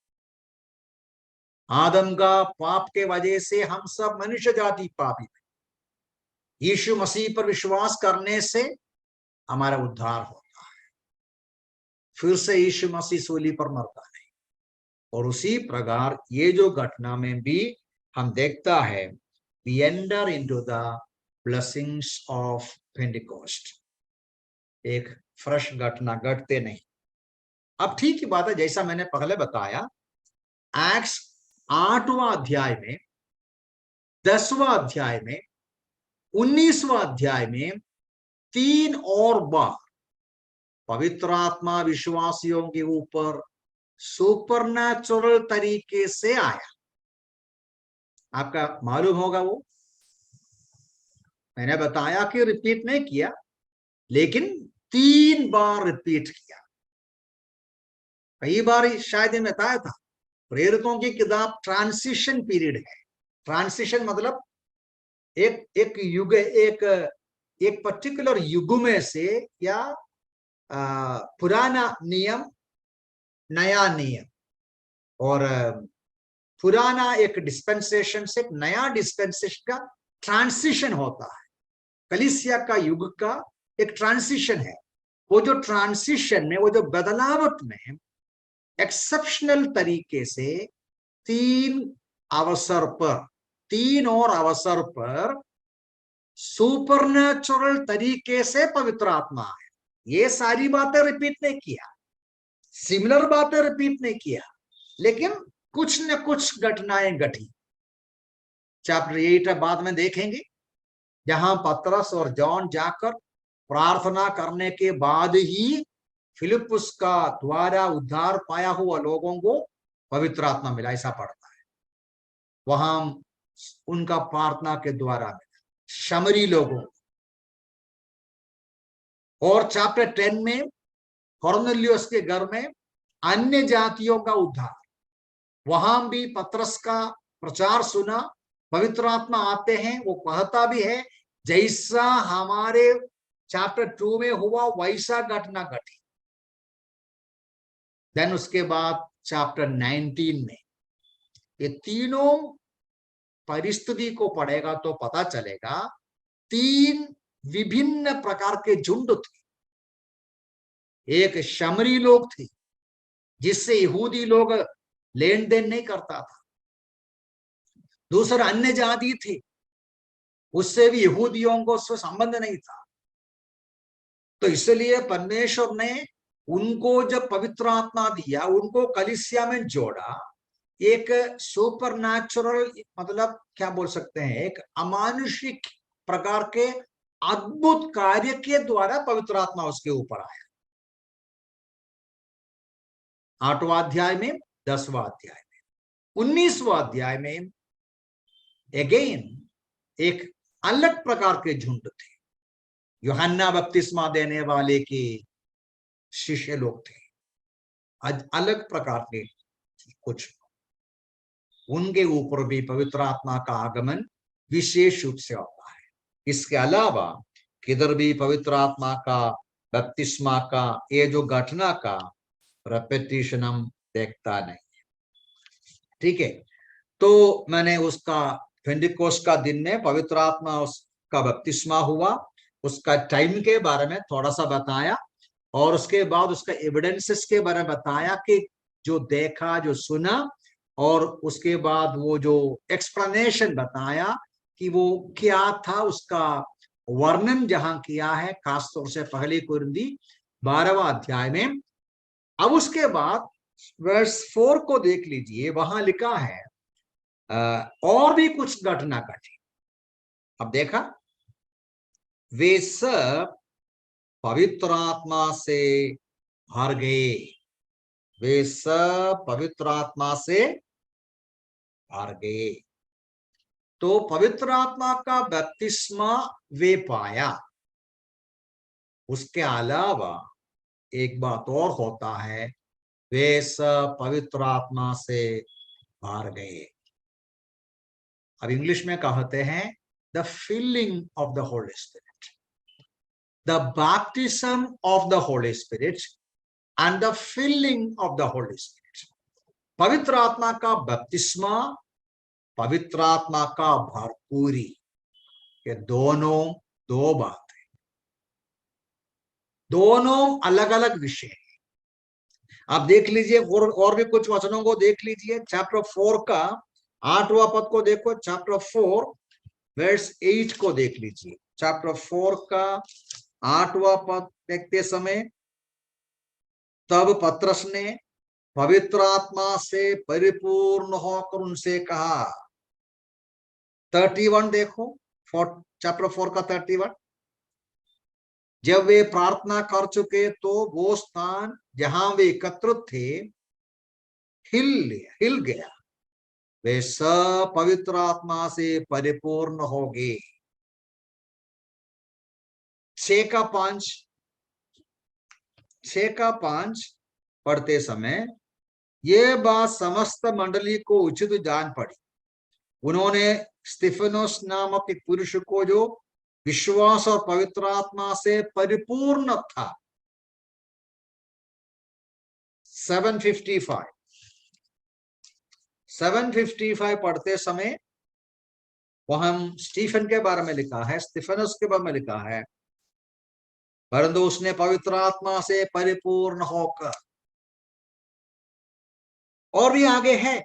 आदम का पाप के वजह से हम सब मनुष्य जाति पापी बन। यीशु मसीह पर विश्वास करने से हमारा उद्धार होता है, फिर से यीशु मसीह सूली पर मरता नहीं। और उसी प्रकार ये जो घटना में भी हम देखता है, we enter into the blessings of Pentecost, एक फ्रेश घटना घटते नहीं। अब ठीक ही बात है, जैसा मैंने पहले बताया, एक्ट्स 8वां अध्याय में, 10वां अध्याय में, 19वां अध्याय में 3 और बार पवित्र आत्मा विश्वासियों के ऊपर सुपरनैचुरल तरीके से आया। आपका मालूम होगा, वो मैंने बताया कि रिपीट नहीं किया, लेकिन 3 बार रिपीट किया। कई बार शायद ये बताया था, प्रेरितों की किताब ट्रांसिशन पीरियड है। ट्रांसिशन मतलब एक युग, एक पर्टिकुलर युग में से, या पुराना नियम नया नियम, और पुराना एक डिस्पेंसेशन से एक नया डिस्पेंसेशन का ट्रांसिशन होता है। कलीसिया का युग का एक ट्रांसिशन है। वो जो ट्रांसिशन में, वो जो बदलावट में एक्सेप्शनल तरीके से 3 और अवसर पर सुपरनैचुरल तरीके से पवित्र आत्मा है। ये सारी बातें रिपीट नहीं किया, सिमिलर बातें रिपीट नहीं किया, लेकिन कुछ न कुछ घटनाएं घटी। चैप्टर 8 बाद में देखेंगे, जहां पतरस और जॉन जाकर प्रार्थना करने के बाद ही फिलिप्पुस का द्वारा उद्धार पाया हुआ लोगों को पवित्र आत्मा मिला, ऐसा पढ़ता है। वहां उनका प्रार्थना के द्वारा मिला शमरी लोगों। और चैप्टर 10 में कॉर्नेलियस के घर में अन्य जातियों का उद्धार, वहां भी पतरस का प्रचार सुना, पवित्र आत्मा आते हैं, वो कहता भी है जैसा हमारे चैप्टर 2 में हुआ वैसा घटना घटी। देन उसके बाद चैप्टर 19 में ये तीनों परिस्थिति को पढ़ेगा तो पता चलेगा 3 विभिन्न प्रकार के झुंड थे। एक शमरी लोग थे, जिससे यहूदी लोग लेन देन नहीं करता था। दूसरा अन्य जाति थे, उससे भी यहूदियों को संबंध नहीं था। तो इसलिए परमेश्वर ने उनको जब पवित्र आत्मा दिया, उनको कलीसिया में जोड़ा, एक सुपर नेचुरल, मतलब क्या बोल सकते हैं, एक अमानुषिक प्रकार के अद्भुत कार्य के द्वारा पवित्र आत्मा उसके ऊपर आया। 8वां अध्याय में, 10वां अध्याय में, 19वां अध्याय में अगेन एक अलग प्रकार के झुंड थे। यूहन्ना बपतिस्मा देने वाले के शिष्य लोग थे, अलग प्रकार के कुछ, उनके ऊपर भी पवित्र आत्मा का आगमन विशेष रूप से होता है। इसके अलावा किधर भी पवित्र आत्मा का बपतिस्मा का ये जो घटना का रेपिटेशन हम देखता नहीं। ठीक है, तो मैंने उसका पेंटिकोस्ट का दिन में पवित्र आत्मा उसका बपतिस्मा हुआ, उसका टाइम के बारे में थोड़ा सा बताया, और उसके बाद उसका एविडेंसेस के बारे में बताया कि जो देखा, जो सुना, और उसके बाद वो जो एक्सप्लेनेशन बताया कि वो क्या था, उसका वर्णन जहां किया है, खासतौर से पहली कुरिन्थी 12वां अध्याय में। अब उसके बाद वर्स 4 को देख लीजिए, वहां लिखा है और भी कुछ घटना घटी। अब देखा, वे सब पवित्र आत्मा से भर गए, वे सब पवित्र आत्मा से भर गए। तो पवित्र आत्मा का बपतिस्मा वे पाया। उसके अलावा एक बात और होता है, वे सब पवित्र आत्मा से भर गए। अब इंग्लिश में कहते हैं the filling of the Holy Spirit, the baptism of the Holy Spirit and the filling of the Holy Spirit. पवित्र आत्मा का बपतिस्मा, पवित्र आत्मा का भरपूरी, ये दोनों दो बात है, दोनों अलग अलग विषय है। आप देख लीजिए, और भी कुछ वचनों को देख लीजिए। चैप्टर 4 का 8वां पद को देखो, चैप्टर 4 वर्स 8 को देख लीजिए। चैप्टर 4 का 8वां पद देखते समय, तब पतरस ने पवित्र आत्मा से परिपूर्ण होकर उनसे कहा। 31 देखो, चैप्टर 4 का 31, जब वे प्रार्थना कर चुके तो वो स्थान जहां वे एकत्रित थे हिल गया, वे सब पवित्र आत्मा से परिपूर्ण हो गए। 6 का 5 पढ़ते समय, ये बात समस्त मंडली को उचित जान पड़ी। उन्होंने स्तिफनोस नामक एक पुरुष को जो विश्वास और पवित्र आत्मा से परिपूर्ण था। 755 पढ़ते समय वहां स्टीफन के बारे में लिखा है, स्तिफनस के बारे में लिखा है, परंतु उसने पवित्र आत्मा से परिपूर्ण होकर, और भी आगे है।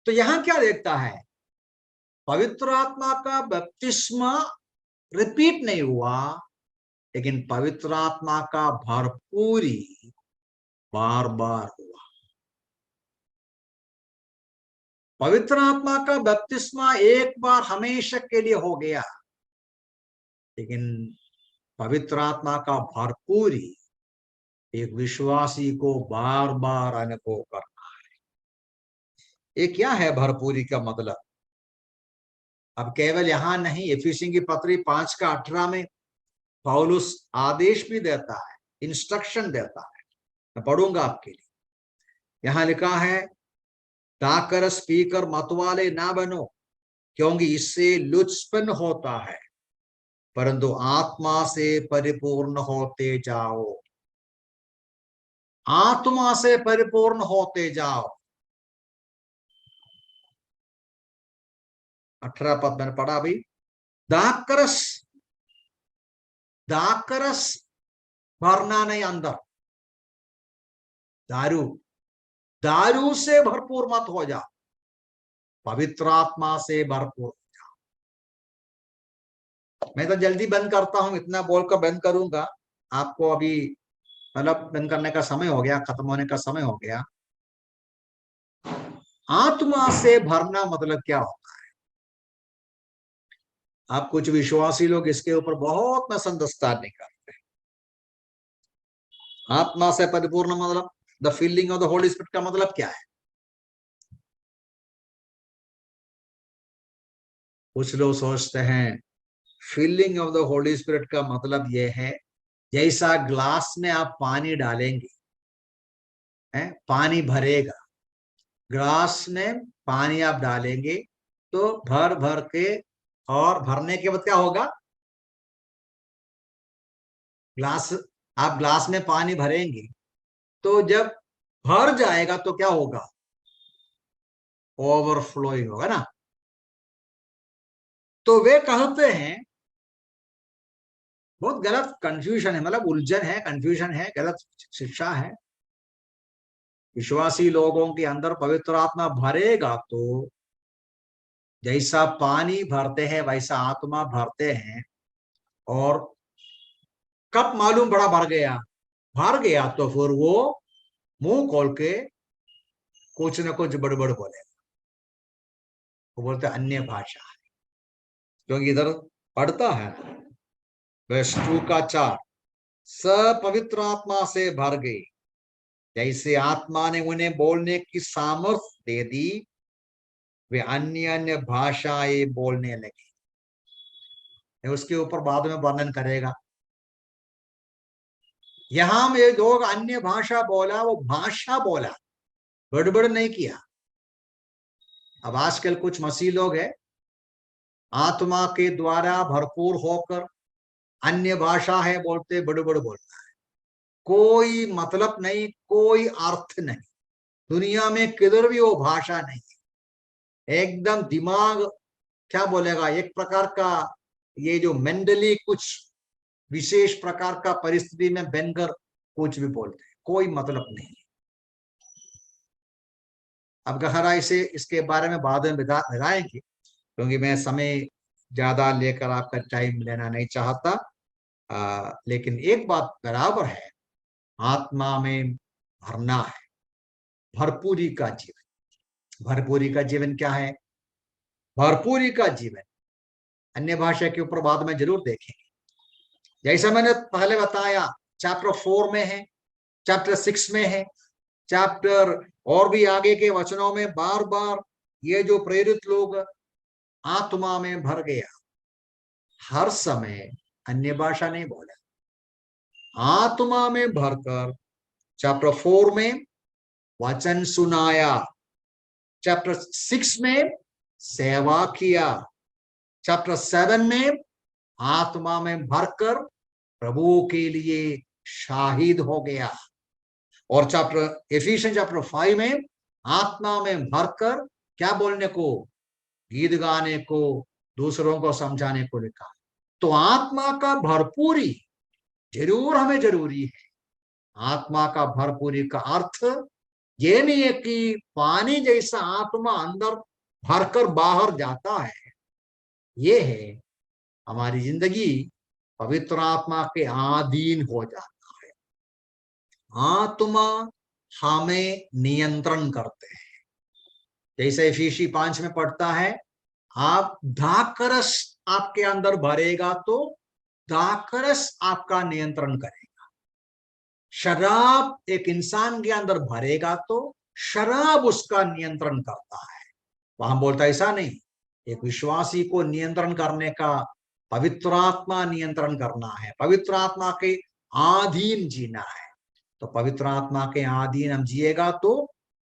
तो यहां क्या देखता है, पवित्र आत्मा का बपतिस्मा रिपीट नहीं हुआ, लेकिन पवित्र आत्मा का भरपूरी बार बार हुआ। पवित्र आत्मा का बपतिस्मा एक बार हमेशा के लिए हो गया, लेकिन पवित्र आत्मा का भरपूरी एक विश्वासी को बार बार अनुभव करना है। ये क्या है भरपूरी का मतलब? अब केवल यहां नहीं, एफिसियों की पत्री 5 का 18 में पौलुस आदेश भी देता है, इंस्ट्रक्शन देता है। मैं पढ़ूंगा आपके लिए। यहां लिखा है, ताकर स्पीकर मतवाले ना बनो, क्योंकि इससे लुत्फन होता है, परंतु आत्मा से परिपूर्ण होते जाओ, आत्मा से परिपूर्ण होते जाओ। 18 पद मैंने पढ़ा अभी। दाकरस भरना नहीं अंदर, दारू से भरपूर मत हो जाओ, पवित्र आत्मा से भरपूर हो जाओ। मैं तो जल्दी बंद करता हूं, इतना बोलकर बंद करूंगा। आपको अभी मतलब बंद करने का समय हो गया, खत्म होने का समय हो गया। आत्मा से भरना मतलब क्या होता है? आप कुछ विश्वासी लोग इसके ऊपर बहुत नसंदस्तार नहीं करते। आत्मा से परिपूर्ण मतलब the feeling of the Holy spirit का मतलब क्या है? कुछ लोग सोचते हैं feeling of the Holy spirit का मतलब यह है जैसा ग्लास में आप पानी डालेंगे, पानी भरेगा, ग्लास में पानी आप डालेंगे तो भर भर के, और भरने के बाद क्या होगा? ग्लास, आप ग्लास में पानी भरेंगे तो जब भर जाएगा तो क्या होगा? ओवरफ्लोइंग होगा ना। तो वे कहते हैं, बहुत गलत कंफ्यूजन है, मतलब उलझन है, कंफ्यूजन है, गलत शिक्षा है। विश्वासी लोगों के अंदर पवित्र आत्मा भरेगा तो जैसा पानी भरते हैं वैसा आत्मा भरते हैं। और कब मालूम बड़ा भर गया तो फिर वो मुंह खोल के कुछ न कुछ बड़बड़ बोले, वो बोलते अन्य भाषा है। क्योंकि इधर पढ़ता है वर्ष 2 का 4, सब पवित्र आत्मा से भर गए, जैसे आत्मा ने उन्हें बोलने की सामर्थ्य दे दी, वे अन्य अन्य भाषाएं बोलने लगे। उसके ऊपर बाद में वर्णन करेगा। यहां में लोग अन्य भाषा बोला, वो भाषा बोला, गड़बड़ नहीं किया। अब आजकल कुछ मसीह लोग हैं, आत्मा के द्वारा भरपूर होकर अन्य भाषा है बोलते, बड़बड़ बोलता है, कोई मतलब नहीं, कोई अर्थ नहीं, दुनिया में किधर भी वो भाषा नहीं, एकदम दिमाग क्या बोलेगा, एक प्रकार का ये जो मेंटली कुछ विशेष प्रकार का परिस्थिति में बनकर कुछ भी बोलते हैं, कोई मतलब नहीं। अब गहराई से इसके बारे में बाद में बताएंगे, क्योंकि मैं समय ज्यादा लेकर आपका टाइम लेना नहीं चाहता। लेकिन एक बात बराबर है, आत्मा में भरना है, भरपूरी का जीवन। भरपूरी का जीवन क्या है? भरपूरी का जीवन अन्य भाषा के ऊपर बाद में जरूर देखेंगे। जैसा मैंने पहले बताया, चैप्टर 4 में है, चैप्टर 6 में है, चैप्टर और भी आगे के वचनों में बार बार ये जो प्रेरित लोग आत्मा में भर गया, हर समय अन्य भाषा नहीं बोला, आत्मा में भरकर चैप्टर 4 में वचन सुनाया, चैप्टर 6 में सेवा किया, चैप्टर 7 में आत्मा में भरकर प्रभु के लिए शाहिद हो गया, और चैप्टर एफिशियंस चैप्टर 5 में आत्मा में भरकर क्या बोलने को? गीत गाने को, दूसरों को समझाने को लिखा। तो आत्मा का भरपूरी जरूर हमें जरूरी है। आत्मा का भरपूरी का अर्थ ये नहीं है कि पानी जैसा आत्मा अंदर भरकर बाहर जाता है, ये है हमारी जिंदगी पवित्र आत्मा के अधीन हो जाता है। आत्मा हमें नियंत्रण करते हैं। जैसे एफिसी 5 में पढ़ता है, आप दाखरस आपके अंदर भरेगा तो दाखरस आपका नियंत्रण करेगा। शराब एक इंसान के अंदर भरेगा तो शराब उसका नियंत्रण करता है। वहां बोलता ऐसा नहीं, एक विश्वासी को नियंत्रण करने का पवित्र आत्मा नियंत्रण करना है, पवित्र आत्मा के अधीन जीना है। तो पवित्र आत्मा के अधीन हम जिएगा तो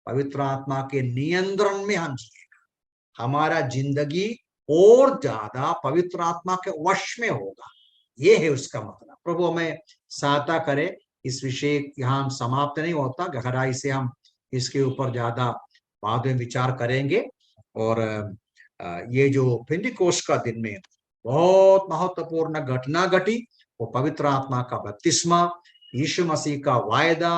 पवित्र आत्मा के नियंत्रण में हम जिएगा, हमारा जिंदगी और ज्यादा पवित्र आत्मा के वश में होगा। ये है उसका मतलब। प्रभु हमें सहायता करे। इस विषय यहाँ समाप्त नहीं होता, गहराई से हम इसके ऊपर ज्यादा बाद में विचार करेंगे। और ये जो पेंटिकोस्ट का दिन में बहुत महत्वपूर्ण घटना घटी, वो पवित्र आत्मा का बपतिस्मा, यीशु मसीह का वायदा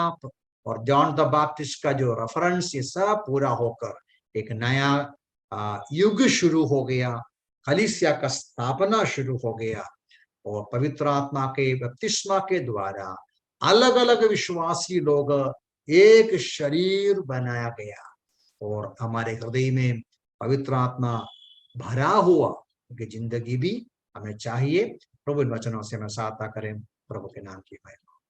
और जॉन द बैप्टिस्ट का जो रेफरेंस, ये सब पूरा होकर एक नया युग शुरू हो गया, कलीसिया का स्थापना शुरू हो गया। और पवित्र आत्मा के बपतिस्मा के द्वारा अलग अलग विश्वासी लोग एक शरीर बनाया गया और हमारे हृदय में पवित्र आत्मा भरा हुआ कि जिंदगी भी हमें चाहिए। प्रभु इन वचनों से हमें सहायता करें। प्रभु के नाम की महिमा।